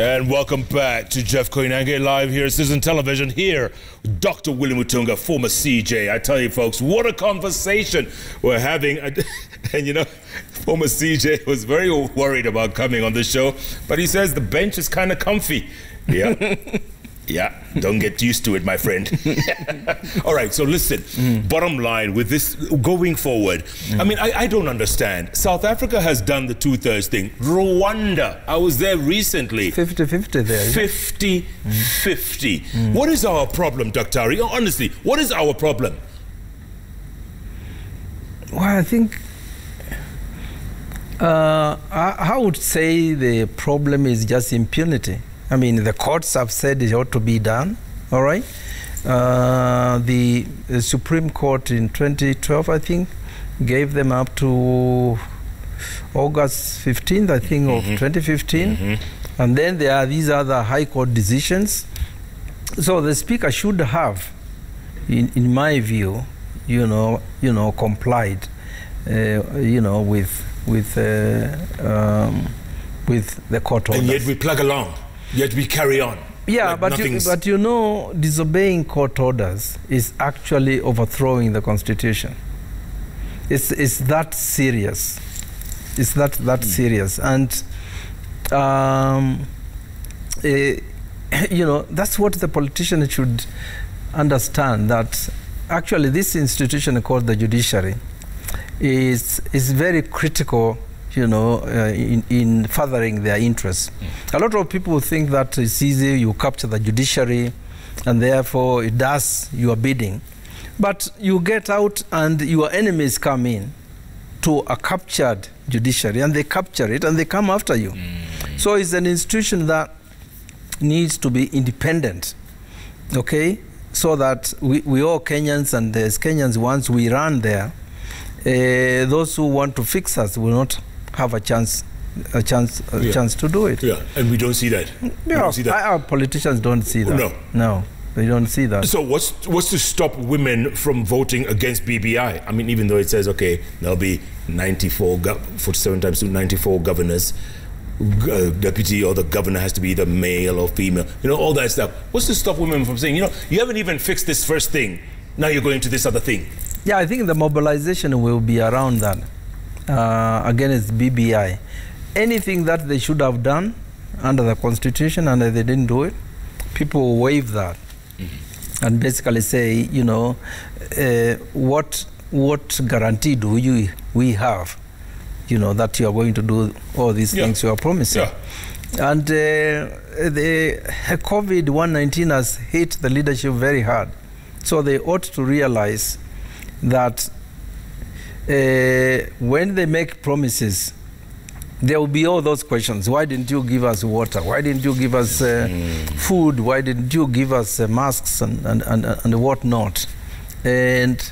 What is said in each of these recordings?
And welcome back to Jeff Koinange live here at Citizen Television. Here, Dr. Willy Mutunga, former CJ. I tell you, folks, what a conversation we're having. And you know, former CJ was very worried about coming on the show, but he says the bench is kind of comfy. Yeah. Yeah, don't get used to it, my friend. All right, so listen, bottom line with this going forward, I mean, I don't understand. South Africa has done the 2/3 thing. Rwanda, I was there recently. 50-50 there. 50-50. What is our problem, Dr. Ari? Honestly, what is our problem? Well, I think I would say the problem is just impunity. I mean, the courts have said it ought to be done, all right? The Supreme Court in 2012, I think, gave them up to August 15th, I think, of 2015. And then there are these other High Court decisions. So the Speaker should have, in my view, complied, with the court orders. And yet we plug along. Yet we carry on. Yeah, like but you know, disobeying court orders is actually overthrowing the Constitution. It's that serious. It's that serious, and that's what the politician should understand. That actually this institution called the Judiciary is very critical, in furthering their interests. A lot of people think that it's easy, you capture the judiciary and therefore it does your bidding. But you get out and your enemies come in to a captured judiciary and they capture it and they come after you. So it's an institution that needs to be independent, okay? So that we all Kenyans, and as Kenyans, once we run there, those who want to fix us will not have a chance to do it. Yeah, and we don't see that. Yeah, our politicians don't see that. No, they don't see that. So what's to stop women from voting against BBI? I mean, even though it says, okay, there'll be 47 times 94 governors, deputy or the governor has to be either male or female, all that stuff. What's to stop women from saying, you haven't even fixed this first thing, now you're going to this other thing? Yeah, I think the mobilization will be around that. Against BBI. Anything that they should have done under the Constitution and they didn't do it, people will waive that and basically say, what guarantee do we have, that you are going to do all these things you are promising. And the COVID-19 has hit the leadership very hard. So they ought to realize that when they make promises, there will be all those questions. Why didn't you give us water? Why didn't you give us food? Why didn't you give us masks and whatnot? And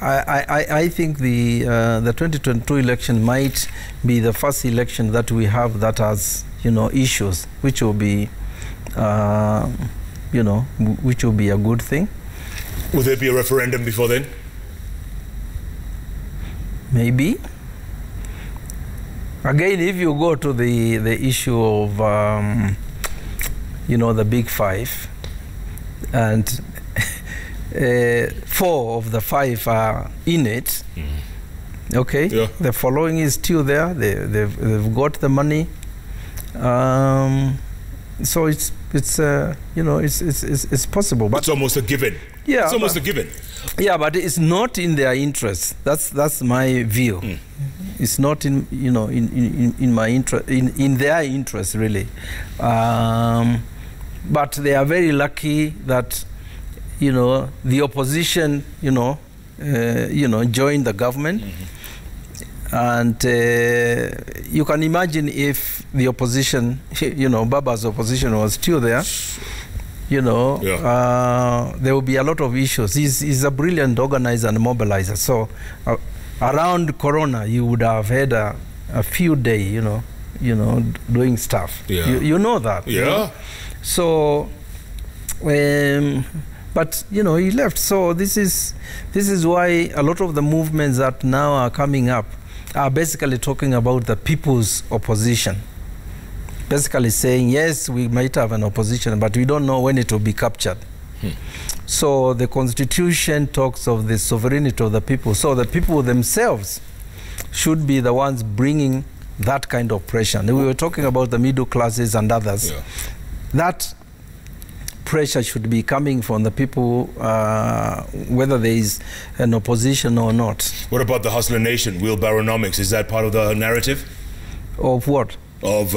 I think the 2022 election might be the first election that we have that has issues, which will be which will be a good thing. Will there be a referendum before then? Maybe. Again, if you go to the issue of the big five, and 4 of the 5 are in it, okay, the following is still there. They've got the money, so it's possible. But it's almost a given. Yeah, it's almost a given. Yeah, but it's not in their interest. That's my view. It's not in my interest, in their interest really. But they are very lucky that the opposition joined the government. And you can imagine if the opposition, Baba's opposition was still there, there will be a lot of issues. He's a brilliant organizer and mobilizer. So around Corona, you would have had a few days, doing stuff. Yeah. You know that. Yeah. So, but he left. So this is why a lot of the movements that now are coming up are basically talking about the people's opposition. basically saying, yes, we might have an opposition, but we don't know when it will be captured. So the Constitution talks of the sovereignty of the people. So the people themselves should be the ones bringing that kind of pressure. And we were talking about the middle classes and others. Yeah. That pressure should be coming from the people, whether there is an opposition or not. What about the hustler nation, wheelbarrownomics? Is that part of the narrative? Of what? Of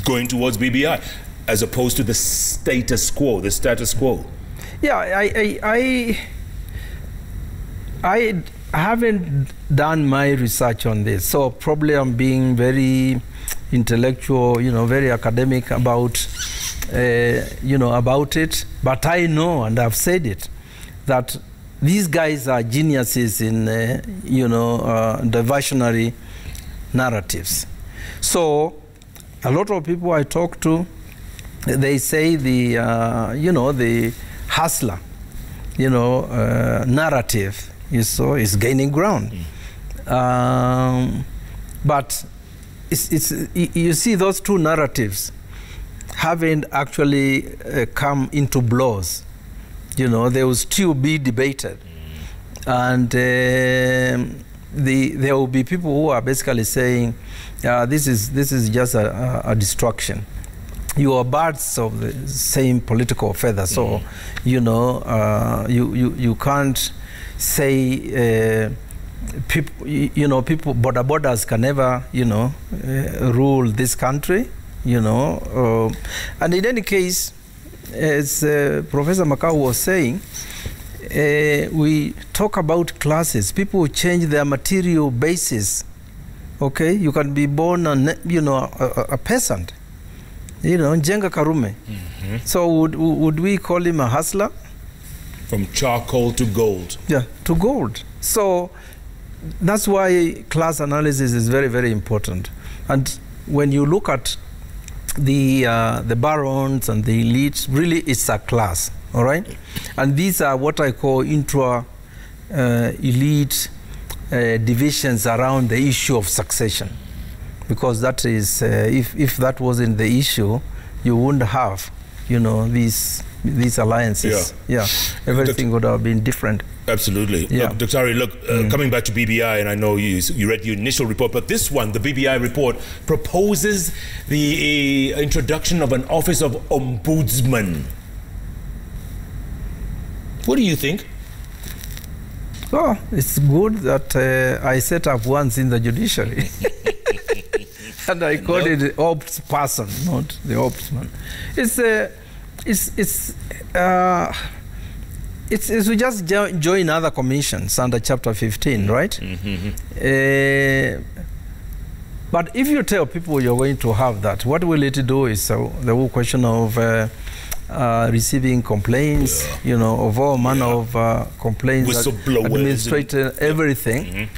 going towards BBI, as opposed to the status quo, Yeah, I haven't done my research on this, so probably I'm being very intellectual, very academic about, about it. But I know, and I've said it, that these guys are geniuses in, diversionary narratives. So a lot of people I talk to, they say the, the hustler, narrative is gaining ground. But you see, those two narratives haven't actually come into blows. They will still be debated. And there will be people who are basically saying, this is just a distraction. You are birds of the same political feather, so you can't say people borders can never rule this country, and in any case, as Professor Makau was saying, we talk about classes. People change their material basis. Okay, you can be born a peasant, Njenga Karume. So would we call him a hustler? From charcoal to gold. Yeah, to gold. So that's why class analysis is very, very important. And when you look at the barons and the elites, really it's a class, all right? And these are what I call intra-elite divisions around the issue of succession. Because that is, if that wasn't the issue, you wouldn't have, these alliances. Yeah. Everything would have been different. Absolutely. Yeah. Look, Dr. Ari, coming back to BBI, and I know you read the initial report, but this one, the BBI report, proposes the introduction of an office of ombudsman. What do you think? Oh, it's good that I set up once in the judiciary. And I called it the ops person, not the ombudsman. It's we just join other commissions under Chapter 15, right? But if you tell people you're going to have that, what will it do is the whole question of receiving complaints, of all manner of complaints, administrator, everything.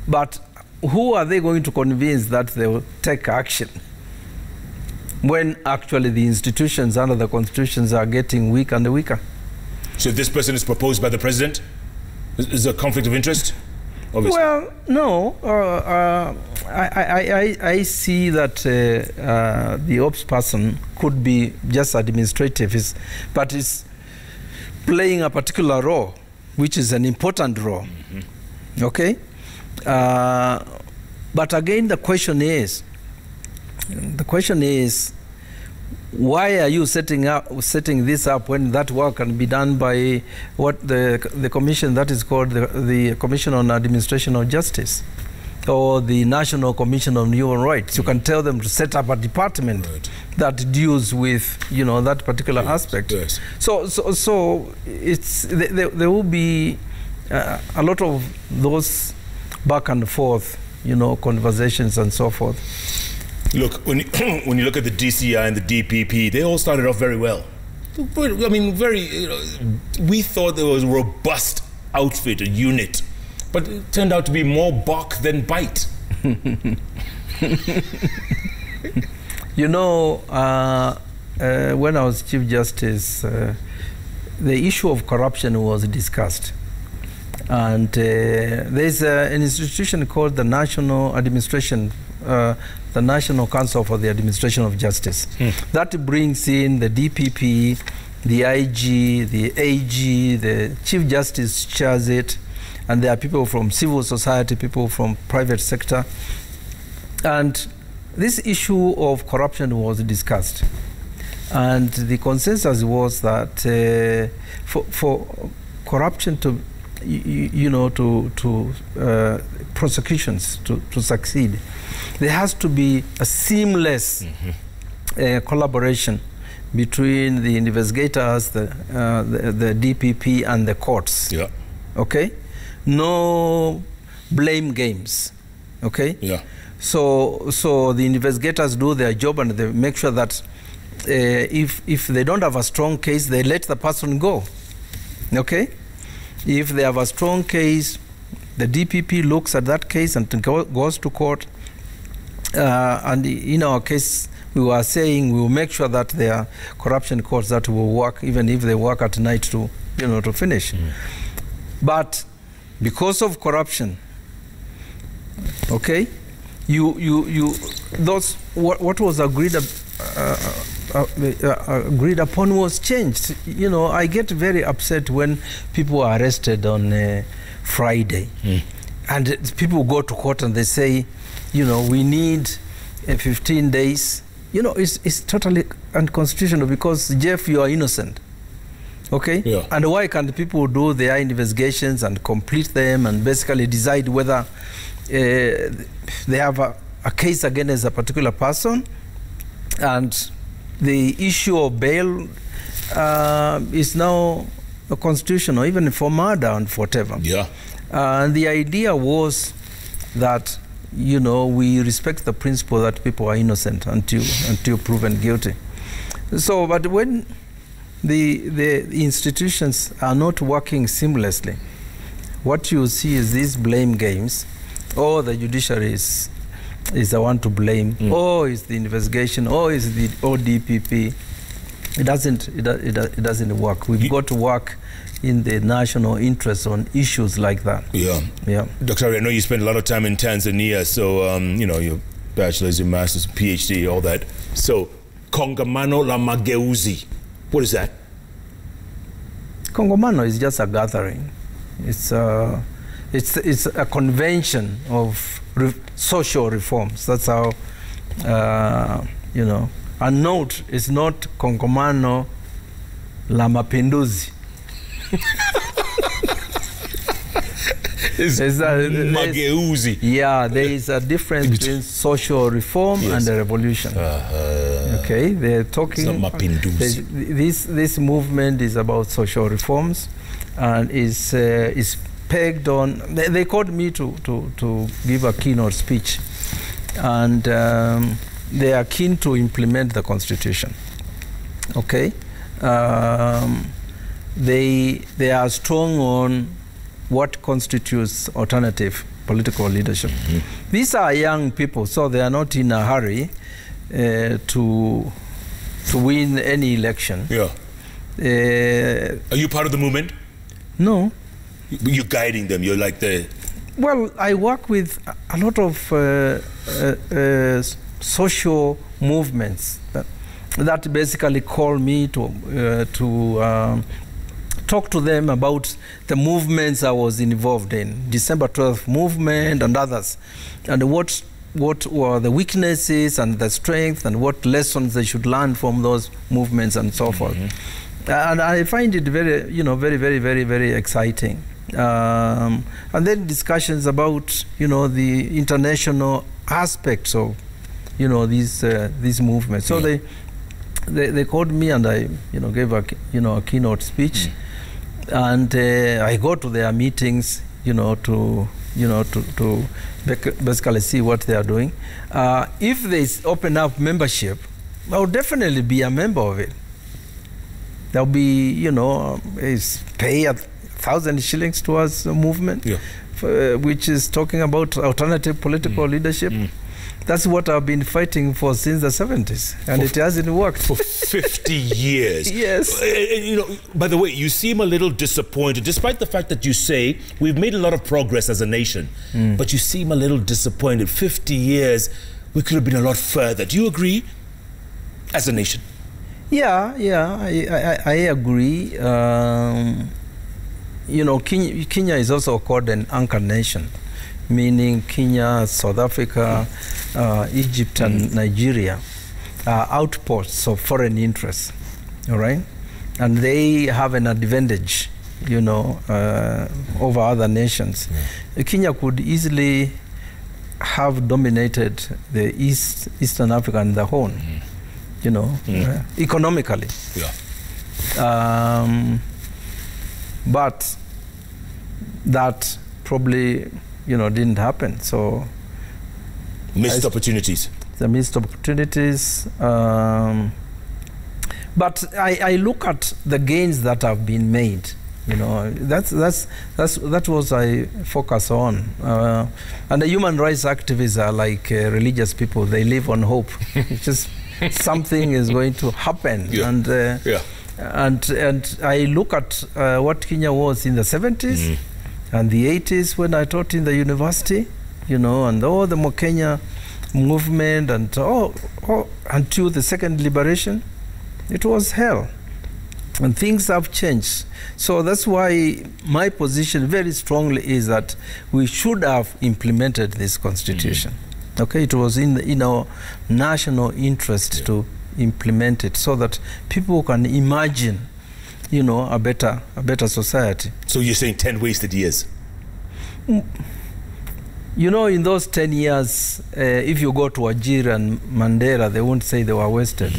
But who are they going to convince that they will take action when actually the institutions under the constitutions are getting weaker and weaker? So this person is proposed by the president? Is there a conflict of interest? Obviously. Well, no. I see that the ops person could be just administrative, but is playing a particular role, which is an important role. Okay? But again, the question is, why are you setting this up when that work can be done by what the commission that is called the Commission on Administration of Justice, or the National Commission on Human Rights? You can tell them to set up a department that deals with that particular aspect. Yes. So there will be a lot of those back and forth, conversations and so forth. Look, when you look at the DCI and the DPP, they all started off very well. I mean, we thought there was a robust outfit, a unit, but it turned out to be more bark than bite. When I was Chief Justice, the issue of corruption was discussed. And there's an institution called the National Administration, the National Council for the Administration of Justice. That brings in the DPP, the IG, the AG, the Chief Justice chairs it, and there are people from civil society, people from private sector. And this issue of corruption was discussed. And the consensus was that for corruption to, prosecutions to succeed, there has to be a seamless collaboration between the investigators, the DPP, and the courts. Yeah. Okay? No blame games. Okay? Yeah. So the investigators do their job and they make sure that if they don't have a strong case, they let the person go. Okay? If they have a strong case, the DPP looks at that case and goes to court. And in our case, we were saying we will make sure that there are corruption courts that will work, even if they work at night to finish. But because of corruption, okay, what was agreed upon was changed. I get very upset when people are arrested on Friday, and people go to court and they say, we need 15 days. It's totally unconstitutional because, Jeff, you are innocent. Okay? Yeah. And why can't people do their investigations and complete them and basically decide whether they have a case against a particular person, and the issue of bail is now constitutional, even for murder and whatever. Yeah. And the idea was that we respect the principle that people are innocent until proven guilty. So, but when the institutions are not working seamlessly, what you see is these blame games. Oh, the judiciary is the one to blame. Oh, it's the investigation. Oh, it's the ODPP. It doesn't work. We've got to work in the national interest on issues like that. Yeah. Yeah. Dr. I know you spent a lot of time in Tanzania, so your bachelor's, your master's, PhD, all that. So, Kongamano la Mageuzi, what is that? Kongamano is just a gathering. It's a convention of social reforms. That's how, A note is not Kongamano la Mapinduzi. Mageuzi. Yeah, there is a difference between social reform and the revolution. Okay, they're talking. It's not Mapinduzi. This movement is about social reforms, and is pegged on. They called me to give a keynote speech, and they are keen to implement the constitution. Okay. They are strong on what constitutes alternative political leadership. These are young people, so they are not in a hurry to win any election. Yeah. Are you part of the movement? No. You're guiding them. You're like the. Well, I work with a lot of social movements that basically call me to talk to them about the movements I was involved in, December 12th movement and others, and what were the weaknesses and the strength and what lessons they should learn from those movements and so forth. And I find it very, very, very, very, very exciting. And then discussions about, the international aspects of, these movements. So they called me and I, gave a keynote speech. And I go to their meetings, to basically see what they are doing. If they open up membership, I'll definitely be a member of it. There'll be, pay 1,000 shillings towards a movement, which is talking about alternative political leadership. That's what I've been fighting for since the 70s, and it hasn't worked. For 50 years. Yes. By the way, you seem a little disappointed, despite the fact that you say we've made a lot of progress as a nation, but you seem a little disappointed. 50 years, we could have been a lot further. Do you agree as a nation? Yeah, I agree. You know, Kenya is also called an anchor nation, meaning Kenya, South Africa, Egypt, and Nigeria are outposts of foreign interests, all right? And they have an advantage, you know, over other nations. Kenya could easily have dominated the Eastern Africa and the Horn, you know, economically. Yeah. But that probably, you know, didn't happen. So missed opportunities. The missed opportunities. But I look at the gains that have been made. You know, that was I focus on. And the human rights activists are like religious people. They live on hope. It's just something is going to happen. Yeah. And I look at what Kenya was in the 70s and the 80s when I taught in the university, you know, and all the Mokenya movement and until the second liberation, it was hell. And things have changed. So that's why my position very strongly is that we should have implemented this constitution. Okay, it was in our national interest to implement it so that people can imagine, you know, a better society. So you're saying 10 wasted years? You know, in those 10 years, if you go to Wajir and Mandera, they won't say they were wasted.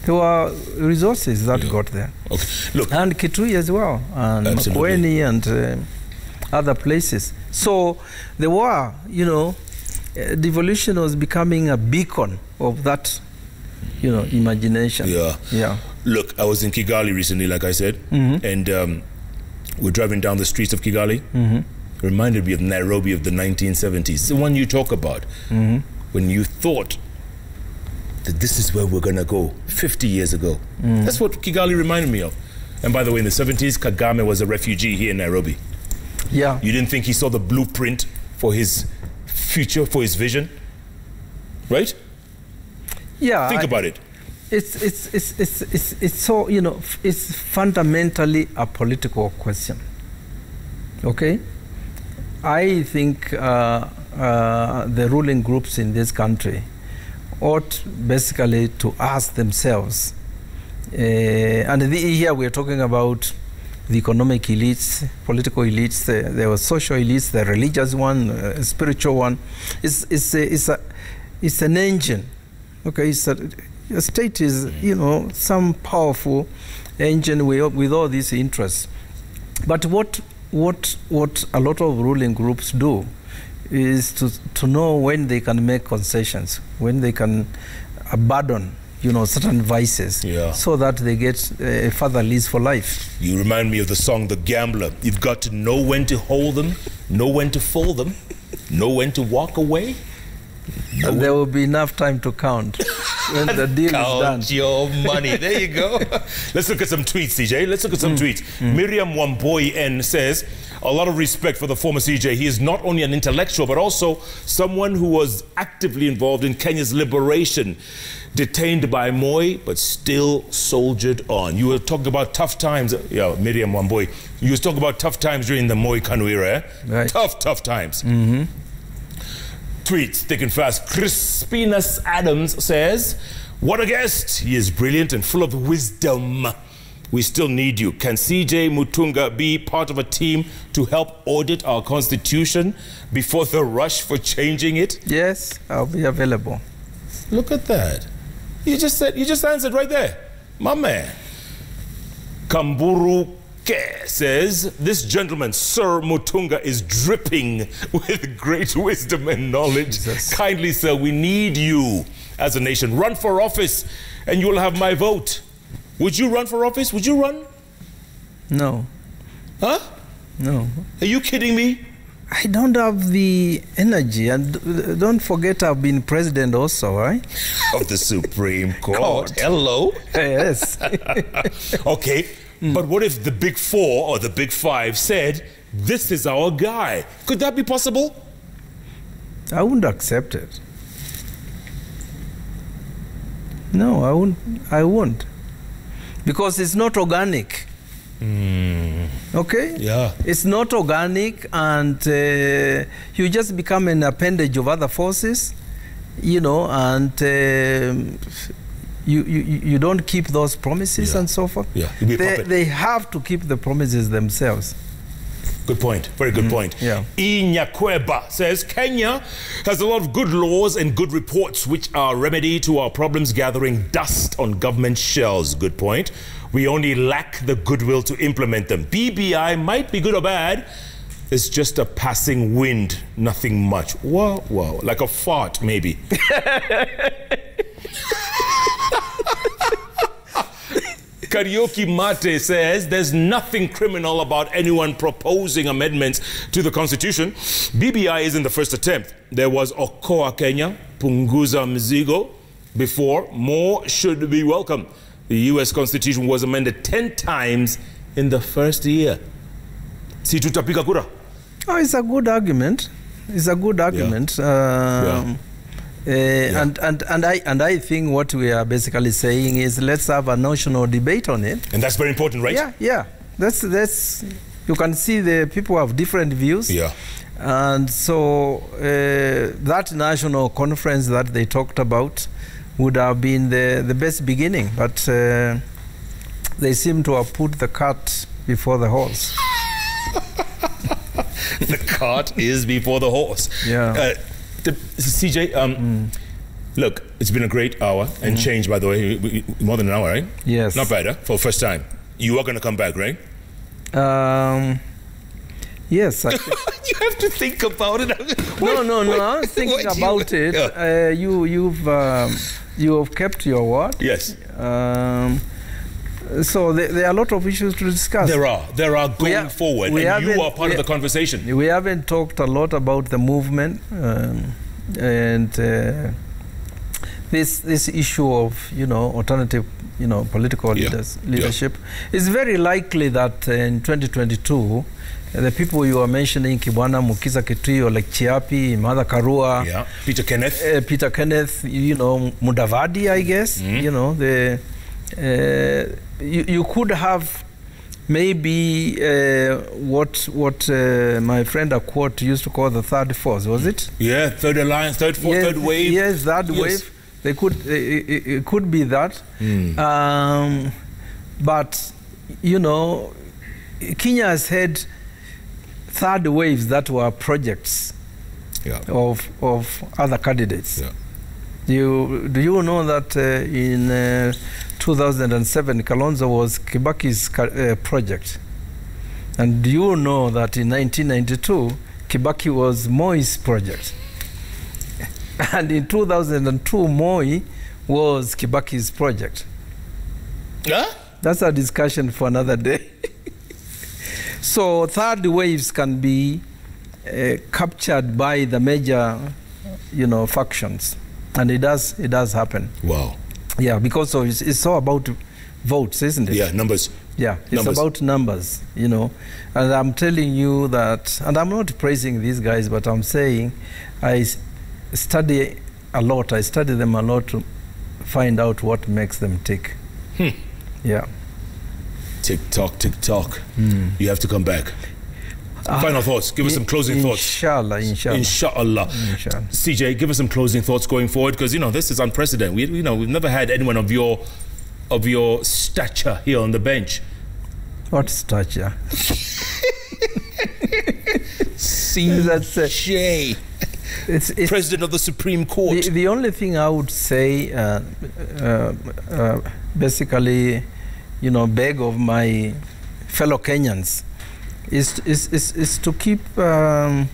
There were resources that got there. Okay. Look, and Kitui as well, and Makueni and other places. So there were, you know, devolution was becoming a beacon of that, you know, imagination. Yeah. Look, I was in Kigali recently, like I said, and we're driving down the streets of Kigali. It reminded me of Nairobi of the 1970s, the one you talk about, when you thought that this is where we're going to go 50 years ago. That's what Kigali reminded me of. And by the way, in the 70s, Kagame was a refugee here in Nairobi. Yeah. You didn't think he saw the blueprint for his future, for his vision, right? Yeah. Think about it. It's so, you know, it's fundamentally a political question. Okay? I think the ruling groups in this country ought basically to ask themselves, and here we're talking about the economic elites, political elites, there were social elites, the religious one, spiritual one. It's an engine. Okay, a state is, you know, some powerful engine with all these interests. But what a lot of ruling groups do is to know when they can make concessions, when they can abandon, you know, certain vices, so that they get a further lease for life. You remind me of the song The Gambler. You've got to know when to hold them, know when to fold them, know when to walk away. And there will be enough time to count when the deal is done. Count your money. There you go. Let's look at some tweets, CJ. Let's look at some tweets. Miriam Wamboi N says, a lot of respect for the former CJ. He is not only an intellectual, but also someone who was actively involved in Kenya's liberation. Detained by Moi, but still soldiered on. You were talking about tough times. Yeah, Miriam Wamboi. You were talking about tough times during the Moi Kanu era. Right. Tough times. Tweets, thick and fast. Crispinus Adams says, what a guest. He is brilliant and full of wisdom. We still need you. Can CJ Mutunga be part of a team to help audit our constitution before the rush for changing it? Yes, I'll be available. Look at that. You just answered right there. My man. Kamburu Ke says, this gentleman, Sir Mutunga, is dripping with great wisdom and knowledge. Jesus. Kindly, sir, we need you as a nation. Run for office and you'll have my vote. Would you run for office? Would you run? No. Huh? No. Are you kidding me? I don't have the energy, and don't forget I've been president also, right? Of the Supreme Court. Hello. Yes. Okay, but what if the Big Four or the Big Five said, this is our guy? Could that be possible? I wouldn't accept it. No, I won't. Because it's not organic. Okay? Yeah. It's not organic, and you just become an appendage of other forces, you know, and you don't keep those promises and so forth. Yeah. They have to keep the promises themselves. Good point. Very good point. Yeah. Inyakweba says Kenya has a lot of good laws and good reports which are remedy to our problems gathering dust on government shelves. Good point. We only lack the goodwill to implement them. BBI might be good or bad. It's just a passing wind, nothing much. Wow, wow, like a fart maybe. Karaoke Mate says there's nothing criminal about anyone proposing amendments to the Constitution. BBI isn't the first attempt. There was Okoa Kenya, Punguza Mzigo before. More should be welcome. The US Constitution was amended 10 times in the first year. Si tutapiga kura? Oh, it's a good argument. It's a good argument. And I think what we are basically saying is let's have a national debate on it. And that's very important, right? Yeah. That's you can see the people have different views. Yeah. And so that national conference that they talked about would have been the best beginning, but they seem to have put the cart before the horse. The cart is before the horse. Yeah. CJ, look, it's been a great hour and change, by the way, more than an hour, right? Yes. Not bad, huh? For the first time. You are going to come back, right? Yes. You have to think about it. No. I was thinking about it. Yeah. You have kept your word. Yes. So there are a lot of issues to discuss. There are going forward, and you are part of the conversation. We haven't talked a lot about the movement and this issue of alternative political leadership. It's very likely that in 2022 the people you are mentioning, Kibwana, Mukiza Kitrio, like Chiapi, Mother Karua, Peter Kenneth, Mudavadi, I guess, you could have maybe what my friend Akwot used to call the third force, was it? Yeah, third alliance, third force, third wave. Yes, that wave. They could. It could be that. But Kenya has had third waves that were projects of other candidates. Yeah. Do you know that in 2007 Kalonzo was Kibaki's project, and do you know that in 1992 Kibaki was Moi's project, and in 2002 Moi was Kibaki's project? Yeah? That's a discussion for another day. So third waves can be captured by the major factions. And it does happen. Wow. Yeah, because it's all about votes, isn't it? Yeah, numbers. Yeah, it's about numbers, And I'm telling you that, and I'm not praising these guys, but I'm saying I study a lot. I study them a lot to find out what makes them tick. Yeah. Tick tock. You have to come back. Final thoughts. Give us some closing thoughts. Inshallah. CJ, give us some closing thoughts going forward, because this is unprecedented. We've never had anyone of your stature here on the bench. What stature? CJ, it's President of the Supreme Court. The only thing I would say, basically, beg of my fellow Kenyans, is to keep their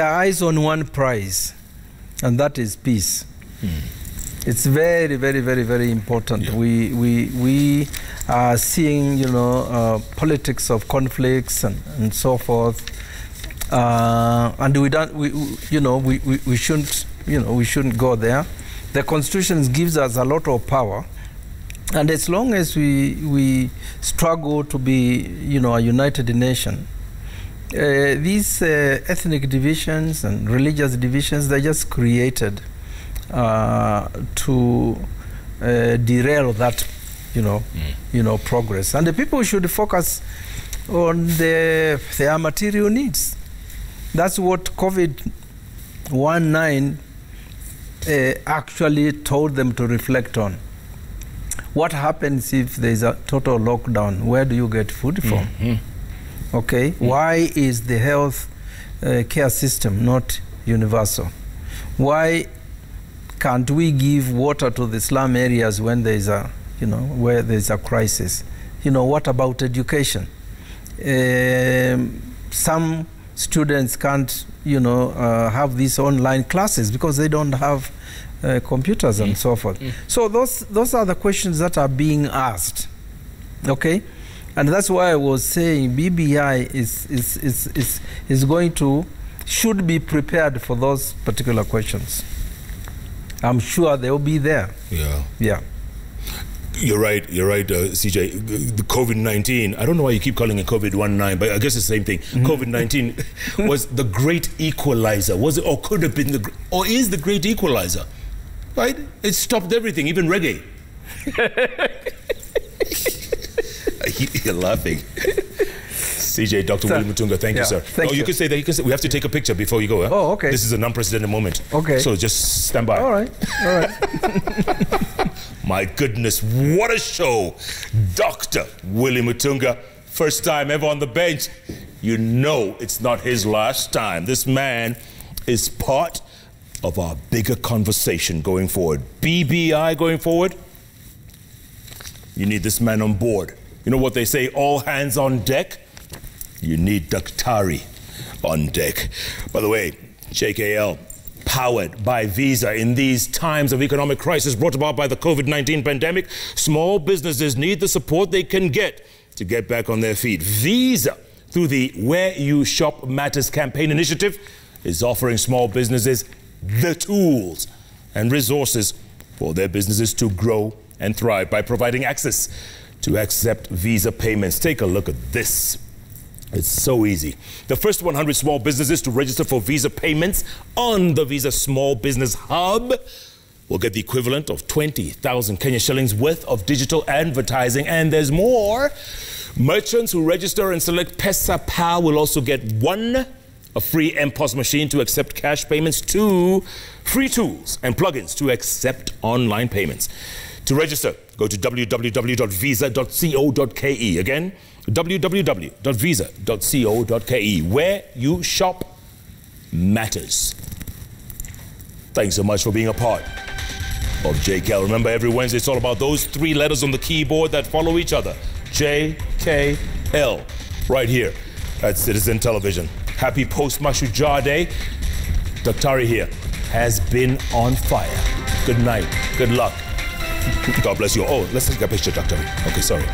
eyes on one prize, and that is peace. It's very, very, very, very important. Yeah. We are seeing, politics of conflicts and so forth, and we shouldn't go there. The Constitution gives us a lot of power. And as long as we struggle to be, a united nation, these ethnic divisions and religious divisions, they're just created derail that, progress. And the people should focus on their material needs. That's what COVID-19 actually told them to reflect on. What happens if there's a total lockdown? Where do you get food from? Okay, why is the health care system not universal? Why can't we give water to the slum areas when there's a, where there's a crisis? What about education? Some students can't, have these online classes because they don't have computers and so forth. So those are the questions that are being asked, okay? And that's why I was saying BBI should be prepared for those particular questions. I'm sure they'll be there. Yeah. You're right, CJ. The COVID-19, I don't know why you keep calling it COVID-19, but I guess it's the same thing. COVID-19 was the great equalizer, was it, or could have been or is the great equalizer, right? It stopped everything, even reggae. You're laughing. CJ, Dr. Willy Mutunga, thank you, sir. Thank you. You can say that. We have to take a picture before you go. Huh? Oh, okay. This is an unprecedented moment. Okay. So just stand by. All right. My goodness, what a show. Dr. Willy Mutunga, first time ever on the bench. You know it's not his last time. This man is part of our bigger conversation going forward. BBI going forward, you need this man on board. You know what they say, all hands on deck? You need Daktari on deck. By the way, JKL, powered by Visa in these times of economic crisis brought about by the COVID-19 pandemic, small businesses need the support they can get to get back on their feet. Visa, through the Where You Shop Matters campaign initiative, is offering small businesses the tools and resources for their businesses to grow and thrive by providing access to accept Visa payments. Take a look at this. It's so easy. The first 100 small businesses to register for Visa payments on the Visa Small Business Hub will get the equivalent of 20,000 Kenya shillings worth of digital advertising. And there's more. Merchants who register and select Pesa Pal will also get a free MPOS machine to accept cash payments, 2 free tools and plugins to accept online payments. To register, go to www.visa.co.ke. Again, www.visa.co.ke. Where you shop matters. Thanks so much for being a part of JKL. Remember, every Wednesday it's all about those 3 letters on the keyboard that follow each other. JKL. Right here at Citizen Television. Happy Post-Mashujaa Day. Daktari here has been on fire. Good night. Good luck. God bless you. Oh, let's take a picture, Daktari. Okay, sorry.